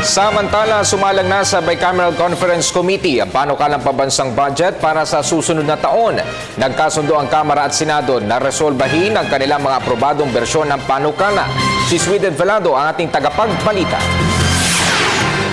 Samantala, sumalang na sa Bicameral Conference Committee ang panukalang pambansang budget para sa susunod na taon. Nagkasundo ang Kamara at Senado na resolbahin ang kanilang mga aprobadong bersyon ng panukala. Si Sweden Velado ang ating tagapagbalita.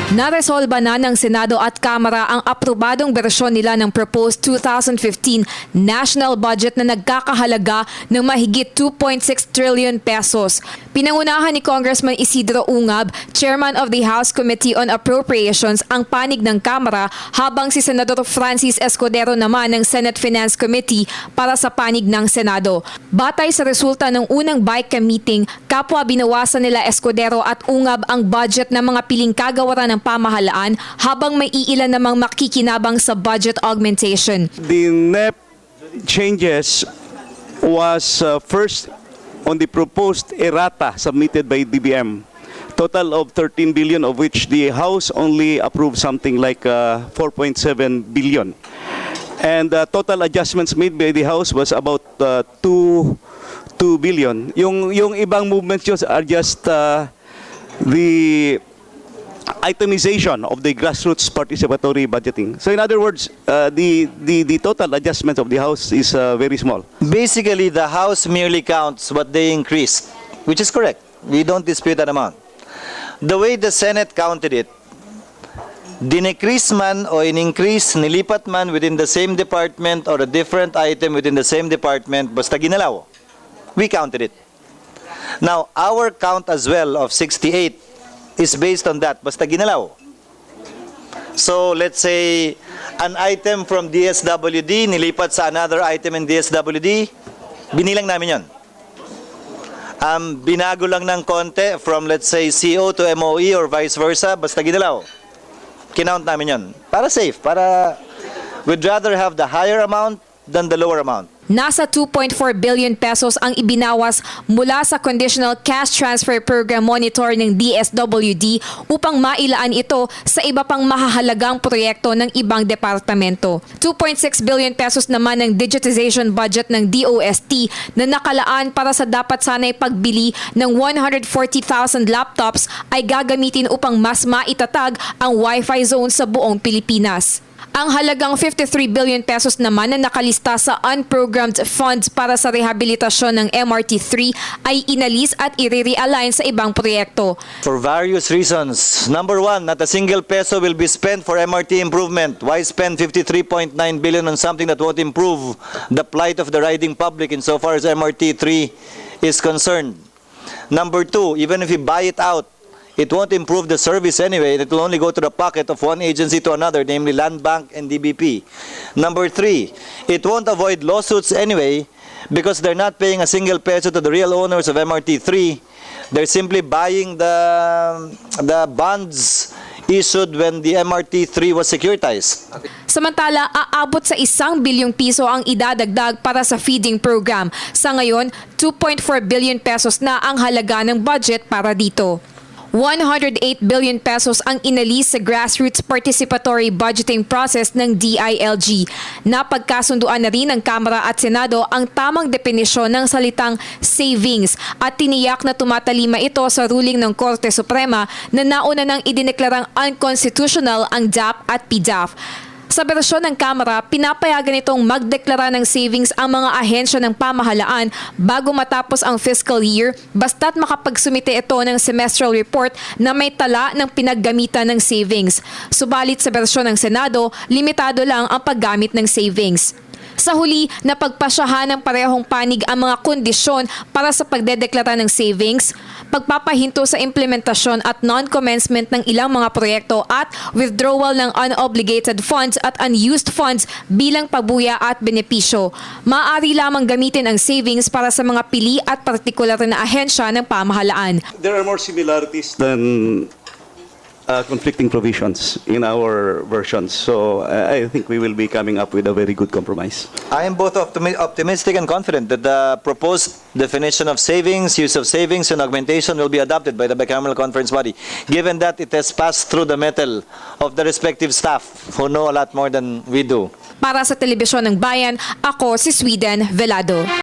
Naresolba na ng Senado at Kamara ang aprobadong bersyon nila ng proposed 2015 national budget na nagkakahalaga ng mahigit 2.6 trillion pesos. Pinangunahan ni Congressman Isidro Ungab, Chairman of the House Committee on Appropriations, ang panig ng Kamara, habang si Senador Francis Escudero naman ng Senate Finance Committee para sa panig ng Senado. Batay sa resulta ng unang BICA meeting, kapwa binawasan nila Escudero at Ungab ang budget ng mga piling kagawaran ng pamahalaan, habang may iilan namang makikinabang sa budget augmentation. The NEP changes was first on the proposed errata submitted by DBM. Total of 13 billion, of which the House only approved something like 4.7 billion. And total adjustments made by the House was about 2 billion. Yung ibang movements just are just the itemization of the grassroots participatory budgeting. So in other words, the total adjustment of the House is very small. Basically, the House merely counts what they increased, which is correct. We don't dispute that amount. The way the Senate counted it, dinecrease man o in-increase, nilipat man within the same department or a different item within the same department, basta ginalaw. We counted it. Now, our count as well of 68 is based on that, basta ginalaw. So, let's say, an item from DSWD, nilipat sa another item in DSWD, binilang namin yun. Binago lang ng konti from, let's say, CO to MOE or vice versa, basta ginalaw. Kinount namin yun. Para safe, we'd rather have the higher amount than the lower amount. Nasa 2.4 billion pesos ang ibinawas mula sa Conditional Cash Transfer Program Monitor ng DSWD upang mailaan ito sa iba pang mahahalagang proyekto ng ibang departamento. 2.6 billion pesos naman ang digitization budget ng DOST na nakalaan para sa dapat sanay pagbili ng 140,000 laptops ay gagamitin upang mas maitatag ang Wi-Fi zone sa buong Pilipinas. Ang halagang 53 billion pesos naman na nakalista sa unprogrammed funds para sa rehabilitasyon ng MRT-3 ay inalis at i-realign sa ibang proyekto. For various reasons. Number one, not a single peso will be spent for MRT improvement. Why spend 53.9 billion on something that won't improve the plight of the riding public insofar as MRT-3 is concerned? Number two, even if you buy it out, it won't improve the service anyway. It will only go to the pocket of one agency to another, namely Land Bank and DBP. Number three, it won't avoid lawsuits anyway because they're not paying a single peso to the real owners of MRT-3. They're simply buying the bonds issued when the MRT-3 was securitized. Samantala, aabot sa 1 bilyong piso ang idadagdag para sa feeding program. Sa ngayon, 2.4 billion pesos na ang halaga ng budget para dito. 108 billion pesos ang inalis sa grassroots participatory budgeting process ng DILG. Napagkasunduan na rin ng Kamara at Senado ang tamang definisyon ng salitang savings at tiniyak na tumatalima ito sa ruling ng Korte Suprema na nauna nang idineklarang unconstitutional ang DAP at PDAF. Sa bersyon ng Kamara, pinapayagan itong magdeklara ng savings ang mga ahensya ng pamahalaan bago matapos ang fiscal year basta't makapagsumite ito ng semestral report na may tala ng pinaggamitan ng savings. Subalit sa bersyon ng Senado, limitado lang ang paggamit ng savings. Sa huli, napagpasyahan ng parehong panig ang mga kondisyon para sa pagdedeklara ng savings, pagpapahinto sa implementasyon at non-commencement ng ilang mga proyekto at withdrawal ng unobligated funds at unused funds bilang pabuya at benepisyo. Maaari lamang gamitin ang savings para sa mga pili at partikular na ahensya ng pamahalaan. There are more similarities than conflicting provisions in our versions. So I think we will be coming up with a very good compromise. I am both optimistic and confident that the proposed definition of savings, use of savings, and augmentation will be adopted by the Bicameral Conference Body, given that it has passed through the metal of the respective staff who know a lot more than we do. Para sa Telebisyon ng Bayan, ako si Sweden Velado.